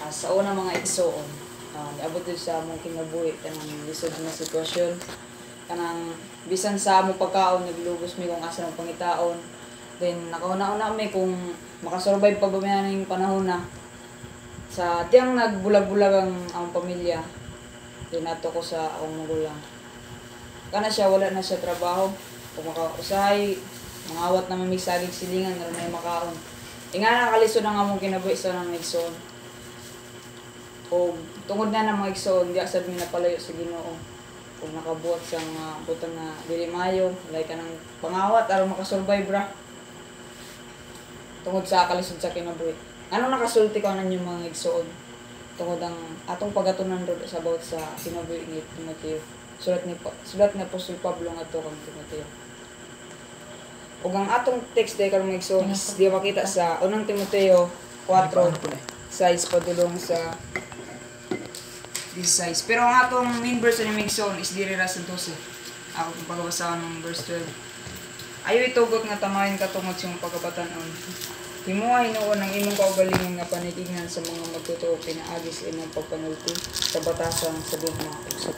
Sa una mga igsoon, niabot din sa among kinabuhi kanang lisod na sitwasyon, kanang bisan sa among pagkaon naglugos mi kung asa ang pangitaon. Then nakauna-una mi kung makasurvive pa gumihan ning panahon na sa tiyang nagbulag-bulag ang among pamilya. Then ato ko sa akong magulang, kana siya wala na siya trabaho, kung makausahay mangawat na may saging silingan na may makaon. Ingana nakalisod ang among kinabuhi sa nang igsoon. O tungod na ng mga igsoon, di asad mi napalayo sa Ginoo. Kung nakabuhat sa mga butang na dili maayo, like ka ng pangawat aron makasurvive ra. Tungod sa kalisod sa kinabuhi. Ano nakasulti ko na yung mga igsoon? Tungod ang atong pagatunan ro sa about sa kinabuhi ni Timoteo. Sulat ni Apostol Pablo ngadto kang Timoteo. Ug ang atong text day karong igsoon is di makita sa unang Timoteo 4:6 padulong sa 16. Pero ang atong main verse ni igsoon is diri ra sa 12. Ako kung pagbabasahan ng verse 12. Ayo itugot nga tamayon katungod sa pagkabatan-on. Himuha hinuon ang imong kaugalingon nga panitignan sa mga magtotoo pinaagi sa imong pagpanulti sa batasan sa gugma ug sa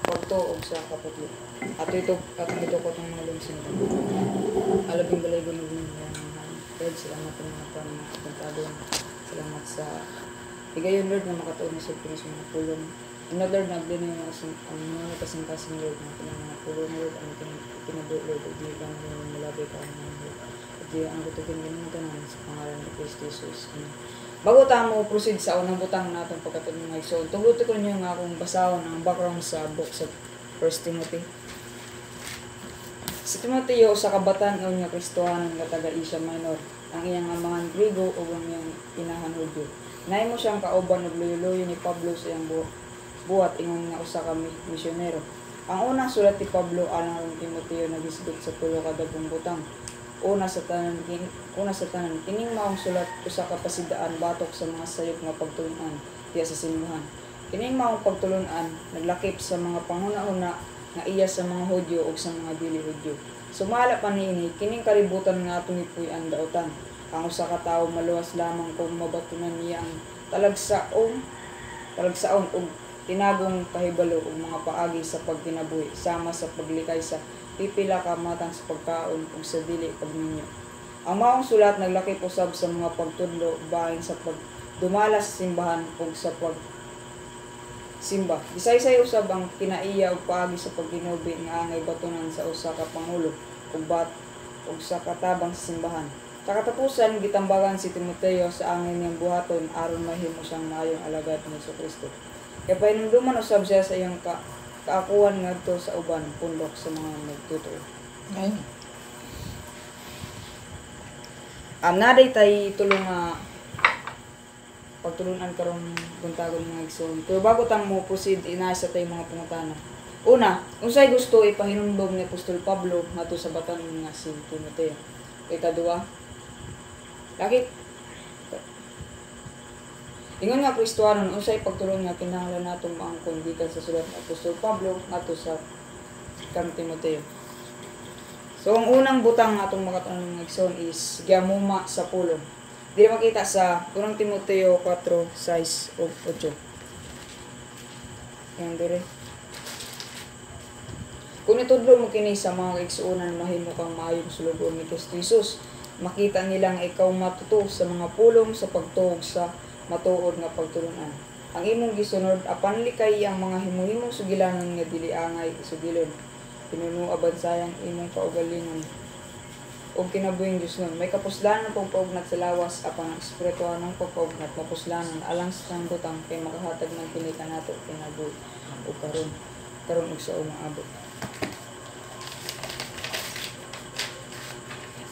pagtuo sa kaputlo. Ato ito ko itong mga lungsing. Alabing balay gunog ng Lord, salamat ang mga pangkatado. Salamat sa higayon Lord na makatuon sa Pinas mga pulong. Ano Lord, nabli na yung mga kasing-kasing Lord na mga pulong Lord, ang kinabuhi Lord, o di ka ng malabay ka ng Lord. At di ang kutugin ganun ka naman sa pangalan ni Cristo Jesus. Bago tayo proceed sa unang butang natin pagkatulong ng igsoon, tugutin ko niyo nga akong basahon ang background sa book sa 1 Timothy. Si Timoteo sa kabataan nga Kristohanon nga taga Asia Minor, ang iyang amahan Griego o ang iyang inahan Hudyo. Nahimo siyang kauban og luyo-luyo ni Pablo sa iyang buhat ingon nga usa ka misyonero. Ang unang sulat ni Pablo alang kang Timoteo nagisgot sa tulo ka dagkong butang. Una sa tanan kining maong sulat usa ka pasidaan batok sa mga sayop nga pagtulon-an diya sa simbahan. Kining maong pagtulon-an naglakip sa mga panguna-una nga iya sa mga Hudyo ug sa mga dili Hudyo. Sumala pa niini kining kaributan nga atong ipuy-an daotan. Ang usa ka tawo maluwas lamang kung mabatunan niya ang talagsaon ug tinagong kahibalo ug mga paagi sa pagkinabuhi sama sa paglikay sa pipila ka matang sa pagkaon ug sa dili pagminyo. Ang maong sulat naglakip usab sa mga pagtudlo bahin sa pagdumala sa simbahan ug sa pagsimba. Bisay-say usab ang kinaiya ug paagi sa pagginubi nga angay batunan sa usa ka pangulo ug sa katabang sa simbahan. Sa katapusan gitambagan si Timoteo sa angin niyang buhaton aron mahimo siyang maayong alagad ni Kristo. Kaya pahinumduman usab siya sa iyang kaakuan ngadto sa uban pundok sa mga nagtutuo. Ayun. Naday tay tulong nga pagtulunan karong buntagon mga igsoon. Pero bago ta mo proceed inasa tay mga pangutana. Una, unsay gusto ipahinumdom ni Apostol Pablo ngadto sa batan nga si Timoteo. Ikaduha, lakit ingon nga Kristohanon unsay pagtulong nga kinahanglan natong maangkon gikan sa sulat ni Apostol Pablo ngadto sa kang Timoteo. So ang unang butang atong makatunan ng igsoon is giamuma sa pulong. Dili makita sa 1 Timoteo 4:6 ug 8. Yan dire. Kung itudlo mo kini sa mga igsuonan mahimo kang maayong sulugon ni Kristo Jesus, makita nilang ikaw matuto sa mga pulong sa pagtuog sa matuod nga pagtulunan. Ang imong gisunod apan likay ang mga himuhimong sugilanon nga dili angay sugilon. Pinuno abansayang imong kaugalingon ug kinabuhing Dios nun. May kapuslanan pong paugnat sa lawas apan ang espirituhan ng pagpaugnat mapuslanan alang sa butang kay makahatag ng kini kanato kinabuhi ug karon ug sa umang abot.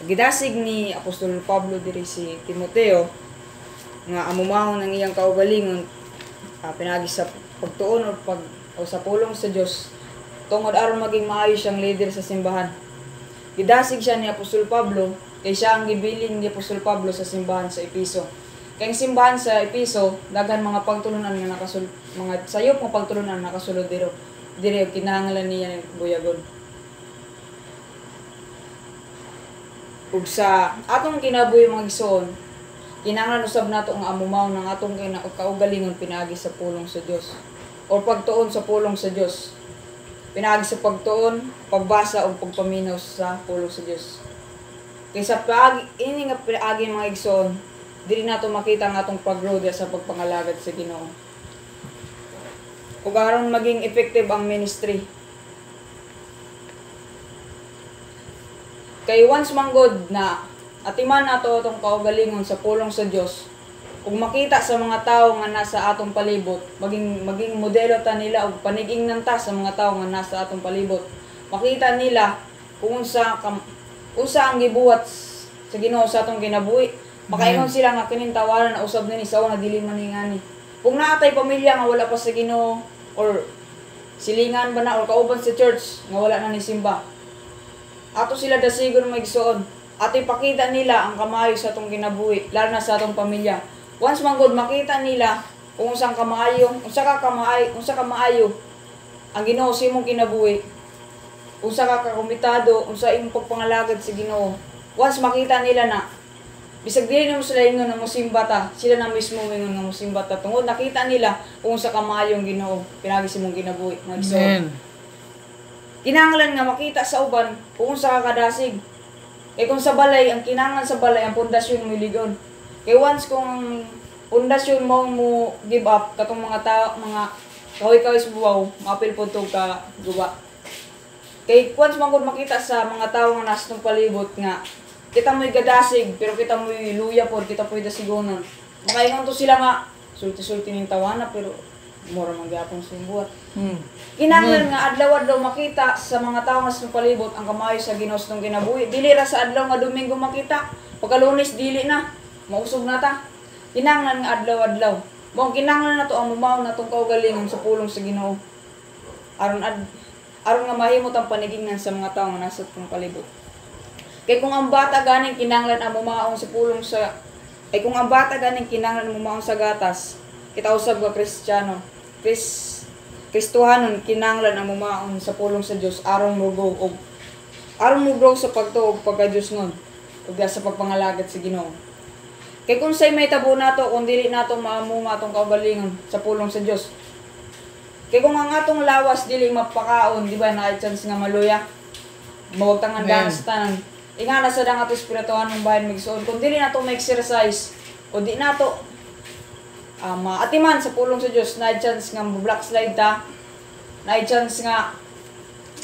Gidasig ni Apostol Pablo diri si Timoteo nga amumahon ang iyang kaugalingon pinagi sa pagtuon o sa pulong sa Dios tungod aron maging maayo siyang leader sa simbahan. Gidasig siya ni Apostol Pablo kay siya ang gibilin ni Apostol Pablo sa simbahan sa Epeso. Kay ang simbahan sa Epeso daghan mga pagtulunan nga mga sayop nga pagtulunan nakasulod diri kinahanglan niya buyagon. Ug sa atong kinabuhi mga igsoon Kinahanglan usab nato nga amumaw ng atong kaugalingon pinaagi sa pulong sa Dios o pagtuon sa pulong sa Dios. Pinaagi sa pagtuon, pagbasa o pagpaminaw sa pulong sa Dios. Kaysa paagi ini nga pinaagi mga igsoon, dili nato makita ang atong pag-grow sa pagpangalagad sa Ginoo. Ug aron maging effective ang ministry. Kay once manggod na atiman nato atong kaugalingon sa pulong sa Dios, ug makita sa mga tawo nga nasa atong palibot, maging modelo ta nila ug panigingnan ta sa mga tawo nga nasa atong palibot. Makita nila kung unsa ang gibuhat sa Ginoo sa atong kinabuhi. Makaingon sila nga kinintawanan na usab nini sa nga dili maningani. Kung naatay pamilya nga wala pa sa Ginoo or silingan ba na or kauban sa church nga wala na ni simba, ato sila dasigon maigsoon at ipakita nila ang kamayo sa atong kinabuhi, lalo na sa atong pamilya. Once manggod makita nila kung unsa ka maayo ang Ginoo sa imong kinabuhi, unsa ka kakomitado, unsa imong pagpangalagad sa Ginoo. Once makita nila na bisag dili na mo sila ingon nga mosimba ta, sila na mismo ingon nga mosimba ta tungod nakita nila kung sa kamayong Ginoo pinagi si mong kinabuhi mga igsoon. Kinahanglan nga makita sa uban kung sa kakadasig. Kay kung sa balay, ang kinahanglan sa balay ang pundasyon mo ligon. Kay once kung pundasyon mo give up katong mga kahoy-kahoy sa buwaw, mapil po ito ka guba. Kay once magod makita sa mga tao nga nasa itong palibot nga kita mo'y gadasig, pero kita mo'y luya po, kita po'y dasigonan. Makaingon to sila nga, sulti-sulti ng tawana, pero mura magyapon sa buhat. Kinahanglan nga adlaw-adlaw makita sa mga tao nga sa palibot ang kamayo sa Ginoo sa kinabuhi. Dili ra sa adlaw nga Domingo makita, pagka Lunes dili na, mausog na ta. Kinahanglan nga adlaw-adlaw. Mao kinahanglan nato ang mumaw natong kaugalingon sa pulong sa Ginoo. Aron nga mahimot ang panigingnan sa mga tao nga nasa atong palibot. Kay kung ang bata ganing kinahanglan ang mumaong sa pulong sa kung ang bata ganing kinahanglan mumaong sa gatas, kita usab nga Kristiyano, Kristohanon kinahanglan ang mumaong sa pulong sa Dios aron mo grow sa pagtuo ug pagka-Dios ngon ug sa pagpangalagad sa Ginoo. Kay kung say may tabo nato kung dili nato maamuma atong kaugalingon sa pulong sa Dios. Kay kung ang atong lawas dili mapakaon, di ba na chance nga maluya. Mawagtangan danas sa tanan. Ingana sa dang ato espirituhan ng bayan migsoon. Kung dili nato ma-exercise o di nato maatiman sa pulong sa Dios, na chance nga black slide ta. Na chance nga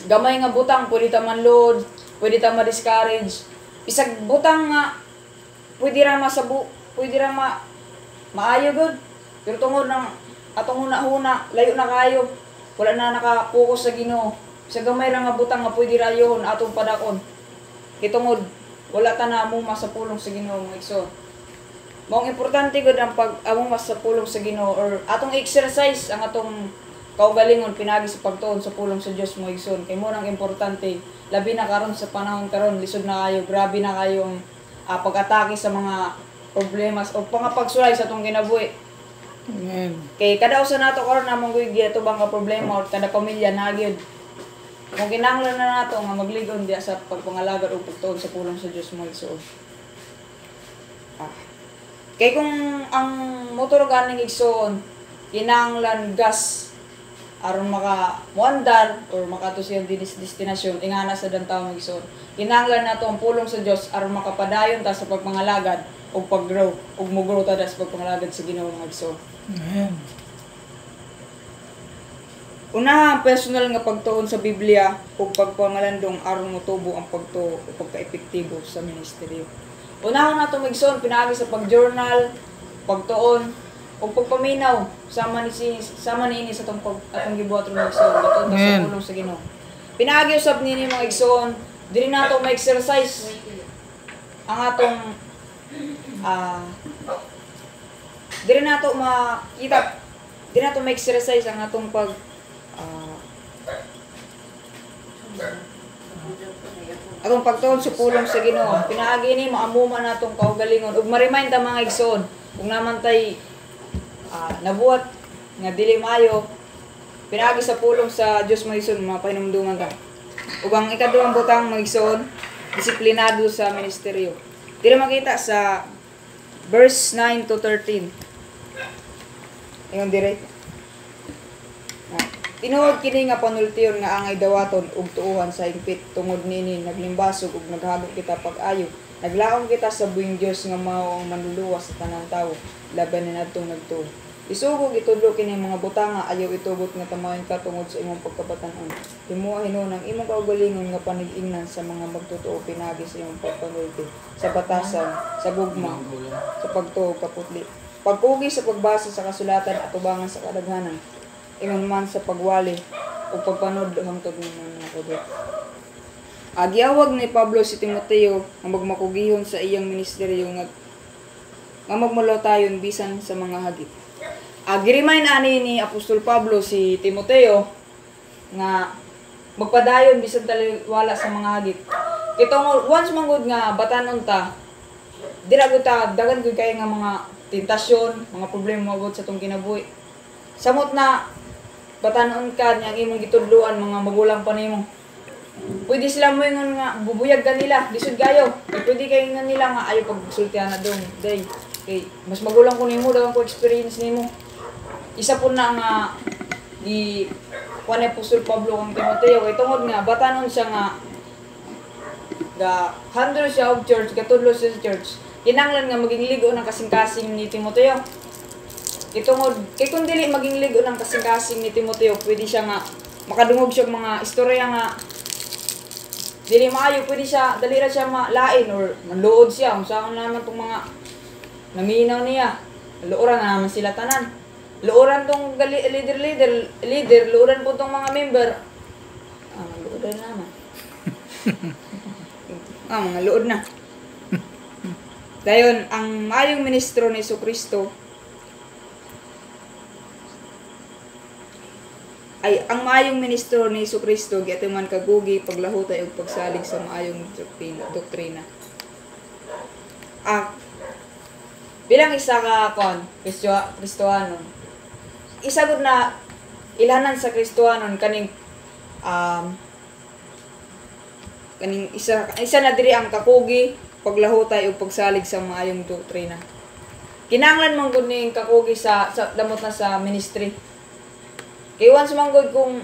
gamay nga butang pwede ta manload, pwede ta ma-discourage. Isag butang nga pwede ra maayo gud. Pero tungod ng atong huna-huna, layo na kayo. Wala na naka-focus sa Ginoo. Sa gamay ra nga butang nga pwede ra yohon atong padakon. Kitungod wala ta na amuma sa pulong sa Ginoo mga igsoon. Mao importante gud ang pag-amuma sa pulong sa Ginoo or atong exercise ang atong kaugalingon pinagi sa pagtuon sa pulong sa Dios mga igsoon. Kay mo nang importante labi na karon sa panahon karon lisod na kayo, grabe na kayo ang pag-atake sa mga problemas o pagsulay sa atong kinabuhi. Amen. Kay kada usa nato karon namang gyud bang ka problema or kada pamilya na gyud. Kung kinahanglan na nato nga magligon diya sa pagpangalagad o pagtuon sa pulong sa Dios mga igsoon. Kay kung ang motor ganing igsoon kinahanglan gas aron muandar or makato siya destinasyon ingana sa dantaw mga igsoon. Kinahanglan nato ang pulong sa Dios aron makapadayon ta sa pagpangalagad o pag-grow ug mo-grow ta sa pagpangalagad sa Ginoo mga igsoon. Amen. Una, ang personal nga pagtuon sa Biblia ug pagpangalandong aron motubo ang pagtuo o pagka-epektibo sa ministeryo. Unahon nato migsoon pinaagi sa pag-journal, pagtuon ug pagpaminaw sama niini sa atong gibuhat ron migsoon dito sa pulong sa Ginoo. Pinaagi usab niini mga igsoon, dili nato ma-exercise ang atong dili nato makita, dili nato ma-exercise ang atong atong pagtuon sa pulong sa Ginoo. Pinaagi ni maamuma natong kaugalingon ug ma-remind ta mga igsoon kung naman tay nabuhat nga dili maayo pinaagi sa pulong sa Dios mga igsoon mapahinumduman ta. Ug ang ikaduhang butang mga igsoon, disiplinado sa ministeryo. Dili makita sa verse 9 to 13. Ingon dire. Tinuod kini nga panultiyon nga angay dawaton ug tuuhan sa hingpit tungod nini naglimbasog ug naghagok kita pag-ayo. Naglaom kita sa buing Dios nga mao ang manluluwas sa tanang tawo laban ni adtong nagtuo. Isugog itudlo kini mga butanga ayaw itubot nga tamayon ka tungod sa imong pagkabatan-on. Himuha hinuon ang imong kaugalingon nga panig-ingnan sa mga magtotoo pinagi sa imong pagpanulti, sa batasan, sa gugma, sa pagtuo kaputli. Pagkugi sa pagbasa sa kasulatan at ubangan sa kadaghanan. Ingon man sa pagwali o pagpanood hangtod ng mga kudot. Agiawag ni Pablo si Timoteo ang magmakugihon sa iyang ministeryo nga magmalotayon bisan sa mga hagit. Agirimain ani ni Apostol Pablo si Timoteo nga magpadayon bisan taliwala sa mga hagit. Kitong once manggod nga batanon ta, dira gud ta dagan gud kay nga mga tentasyon, mga problema mabot sa tong kinabuhi. Samot na batanon ka niyang imong gitudluan mga magulang pa nimo. Pwede sila mo ingon nga bubuyag ka nila, lisod kayo. Pwede kayo nga nila nga ayo pagsultihan na dong day. Okay, mas magulang ko nimo dagang ko experience nimo. Isa po na nga di kuan ni Apostol Pablo kang Timoteo kay tungod nga batanon siya nga handle siya og church, katudlo siya sa church. Kinahanglan nga maging ligo ng kasing-kasing ni Timoteo. Itungod kay kung dili maging ligo ng kasing-kasing ni Timoteo, pwede siya nga makadungog siya mga istorya nga dili maayo, pwede siya dali ra siya malain or manluod siya unsa naman tong mga naminaw niya. Luoran na naman sila tanan. Luoran tong leader, luoran po tong mga member. Luoran naman. Mga luod na. Dayon, ang maayong ministro ni Jesucristo ay ang maayong ministro ni Jesucristo giato man kagugi paglahutay ug pagsalig sa maayong doktrina. Bilang isa ka Kristohanon, isa gud na ilanan sa Kristohanon kaning isa na diri ang kakugi paglahutay ug pagsalig sa maayong doktrina. Kinahanglan man gud ning kakugi sa damot na sa ministry. Kay once man gud kung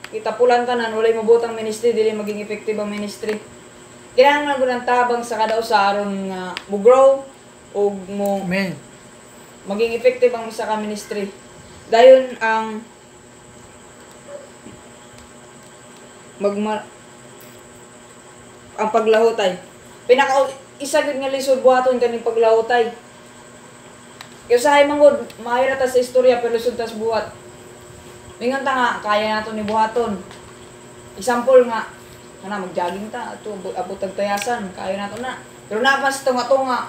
itapulan tanan walay mabutang ministry dili maging effective ang ministry. Kinahanglan gud ang tabang sa kada usa aron nga mo grow ug mo maging effective ang isa ka ministry. Dayon ang ang paglahutay. Isa gud nga lisod buhaton kaning paglahutay. Kay usahay mangod mahira ta sa istorya pero lisod tas buhat. Mingon ta nga kaya nato ni buhaton. Example nga mag-jogging ta ato abot tag tayasan, kaya nato na. Pero napas tunga-tunga,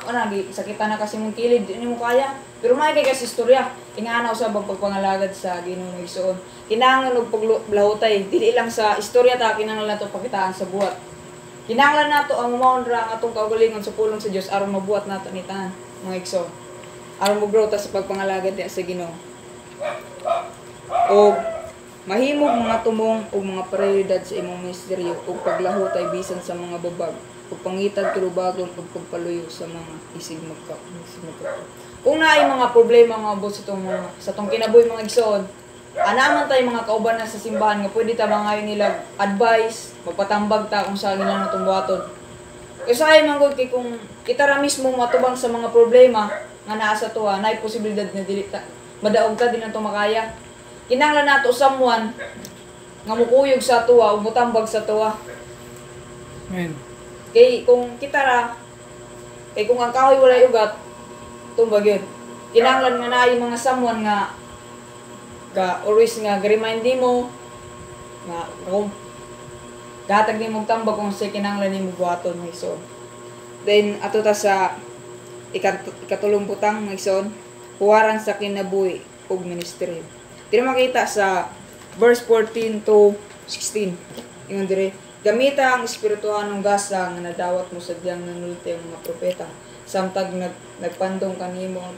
sakita na kasi mong kilid, di mo kaya. Pero may kay kasi istorya, inganaw sa pagpangalagad sa Ginoo nga Igsoon. Kinahanglan og paglahutay, dili lang sa istorya ta kinahanglan nato pakitaan sa buhat. Kinahanglan nato ang umawon ra ang atong kaugalingon sa pulong sa Dios aron mabuhat nato ni tanan, mga Igsoon. Aron mo grow ta sa pagpangalagad niya sa Ginoo. O mahimog mga tumong o mga prioridad sa imong ministeryo o paglahutay bisan sa mga babag o pangitag kilubagon o pagpaluyo sa mga isig magka. Kung naay mga problema nga abot sa tong kinabuhi mga Igsoon, anaman tay mga kauban na sa simbahan nga pwede ta bangayon nila advice, magpatambag ta kung saan nila natong buhaton. Kasi ay manggod kay kung kita ra mismo matubang sa mga problema nga naa sa tuwa, naay posibilidad na dili ta madaog ta din atong makaya. Kinahanglan nato someone nga mukuyog sa tuwa o mutambag sa tuwa. Amen. Kay kung kita ra, kay kung ang kahoy walay ugat, tumbag yun. Kinahanglan nga naay mga someone nga always nga remind mo nga kung gatag ni mong tambag kung sa kinahanglan ni mo buhaton mga Igsoon. Then ato ta sa ikatulong butang mga Igsoon, huwaran sa kinabuhi ug ministeryo. Dili makita sa verse 14 to 16. Ingon dire, gamita ang espirituhanong gasa nga nadawat mo sa diyang nanulti ang mga propeta. Samtag nagpandong kanimo ang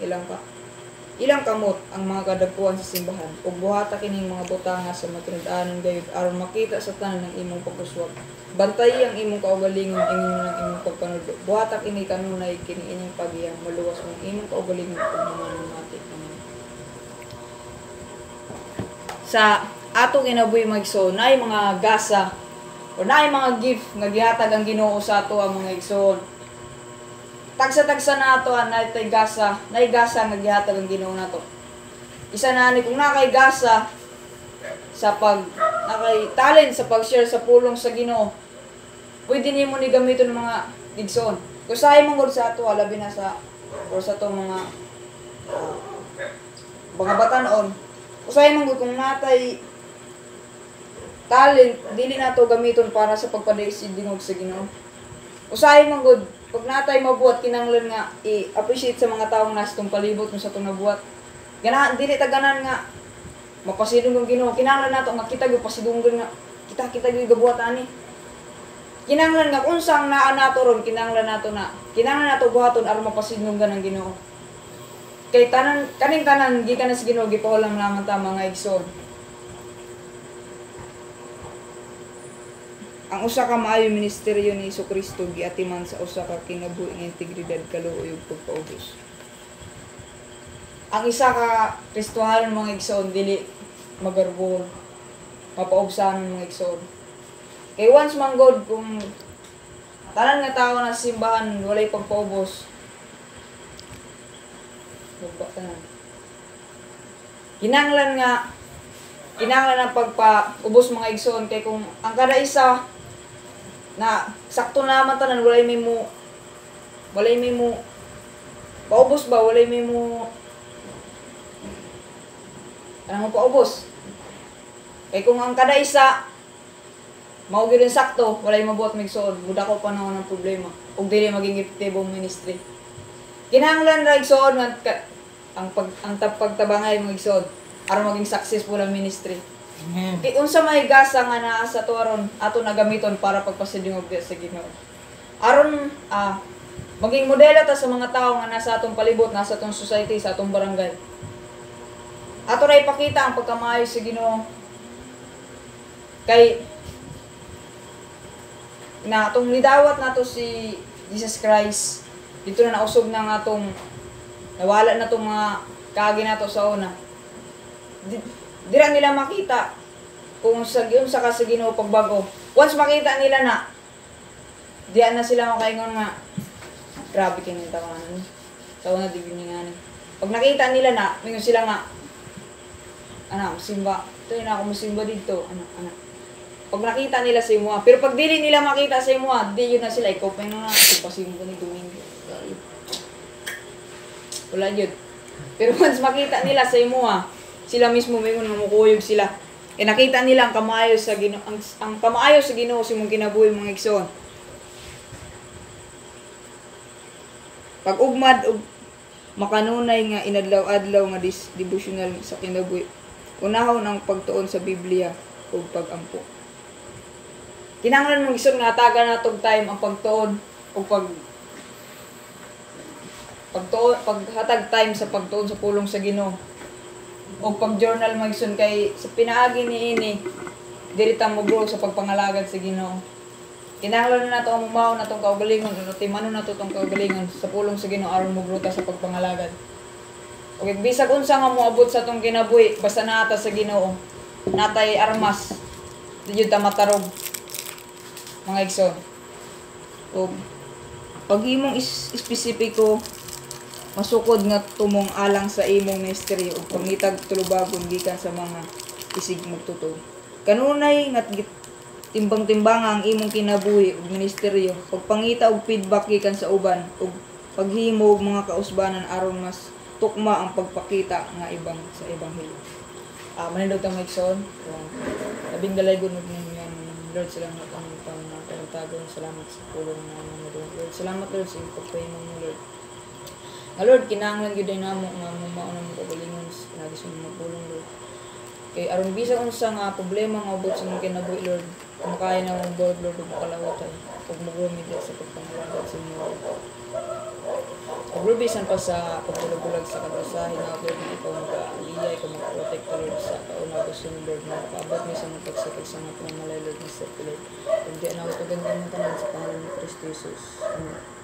ilang kamot ang mga kadagkuan sa simbahan ug buhata kining mga butanga sa matinud-anon gayud aron makita sa tanan ng imong pag-uswag. Bantay ang imong kaugalingon ingon ng imong pagpanudlo. Buhata kini kanunay kini inyong pagiyang maluwas ng imong kaugalingon ug mamati. Sa ato kinabuhi magigsoon nay mga gasa o nay mga gift nga gihatag ang Ginoo sa ato ang mga igsoon. Tagsa-tagsa na ato na itay gasa, nay gasa nga gihatag ang Ginoo nato. Isa na ni kung nakay gasa sa nakay talent sa pag-share sa pulong sa Ginoo. Pwede nimo ni gamiton ng mga igsoon. Kung saay mong gud sa ato labi na sa or sa to mga batanon. Kung saay mong gud kung natay talent dili nato gamiton para sa pagpadaisig dingog sa Ginoo. Usahay man gud pag natay mabuhat kinahanglan nga i-appreciate sa mga taong nasa tong palibot mo sa tong nabuhat. Ganahan dili ta ganan nga mapasidong ang Ginoo. Kinahanglan nato nga kita gyud pasidunggan nga kita gyud gabuhat ani. Kinahanglan nga unsang naa nato ron kinahanglan nato buhaton aron mapasidunggan ang Ginoo. Kay kaning tanan gikan sa Ginoo gipahulam lamang ta mga igsoon. Ang usa ka maayo ministeryo ni Jesucristo giatiman sa usa ka kinabuhi nga integridad, kaluoy ug pagpaubos. Ang isa ka Kristohanon mga igsoon dili magarbon, mapaubsan mga igsoon. Kay once man God kung tanan nga tawo na sa simbahan walay pagpaubos. Kinahanglan ang pagpaubos mga igsoon kay kung ang kada isa na sakto naman tanan walay may mo paubos ba walay may mo ano mo paubos kay kung ang kada isa mao gyud sakto walay mabuhat migsoon buda ko panahon ng problema ug dili maging epektibong ministry. Kinahanglan ra igsoon ang pagtabangay mga igsoon aron maging successful ang ministry. Kay unsa may gasa nga naa sa tuwaron ato nagamiton para pagpasidungog sa Ginoo. Aron maging modelo ta sa mga tawo nga nasa atong palibot, nasa atong society, sa atong barangay. Ato ra ipakita ang pagkamaayo sa Ginoo. Kay na atong nidawat nato si Jesus Christ. Dito na nausog na nga atong nawala na tong mga kaagi nato sa una. Dira nila makita kung sa ka sa Ginoo pagbago. Once makita nila na diyan na sila makaingon nga grabe kini tawanan. Tawo na digin nga ni. Pag nakita nila na, mingon sila nga simba. Ito na ako musimba dito. Pag nakita nila sa imo, pero pag dili nila makita sa imo, di yun na sila ikaw pa na pasimba ni Domingo. Wala yun. Pero once makita nila sa imo, sila mismo mingon mamukuyog sila. Nakita nila ang kamaayo sa Ginoo, ang kamaayo sa Ginoo sa imong kinabuhi mga igsoon. Pag ugmad og makanunay nga inadlaw-adlaw nga devotional sa kinabuhi. Unahon ang pagtuon sa Biblia ug pagampo. Kinahanglan mong igsoon nga taga natog time ang pagtuon ug paghatag time sa pagtuon sa pulong sa Ginoo. O pag-journal magsun kay sa pinaagi ni ini diri ta mo grow sa pagpangalagad sa Ginoo. Kinahanglan na nato ang mumaw na tong kaugalingon o timano na to tong kaugalingon sa pulong sa Ginoo aron mo grow ta sa pagpangalagad. Okay, bisag unsa nga moabot sa tong kinabuhi basta naata sa Ginoo. Natay armas. Di ta matarog. Mga igsoon. O pag imong espesipiko masukod nga tumong alang sa imong ministeryo ug pangitag tulubagon gikan sa mga isig magtutog. Kanunay nga timbang-timbang ang imong kinabuhi ug ministeryo, pagpangita og feedback gikan sa uban ug paghimo og mga kausbanan aron mas tukma ang pagpakita nga ibang sa ebanghelyo. Manindog ta maigsoon. Labing dalaygon ug ninyo Lord salamat ang pangtagon. Salamat sa pulong namin Lord. Salamat Lord sa pagpray mo Lord. Lord, kinahanglan gyud namo nga mao na mo kagalingon lagi sa mga pulong Lord. Kay aron bisag unsa nga problema nga ubot sa mga kinabuhi Lord, kung kaya na mong Lord ug kalawatan ug magumit sa pagpangalagad sa inyo. Pagrubisan pa sa pagbulag-bulag sa kadasahin na Lord na ikaw mag-aaliyay, ikaw mag-protect ka Lord sa kauna gusto ni Lord na makaabot mi sa mga pagsakit sa mga pinamalay Lord na sa Lord. Kung di na ako ito ganda mo tanan sa pangalan ni Kristo Jesus. Amen.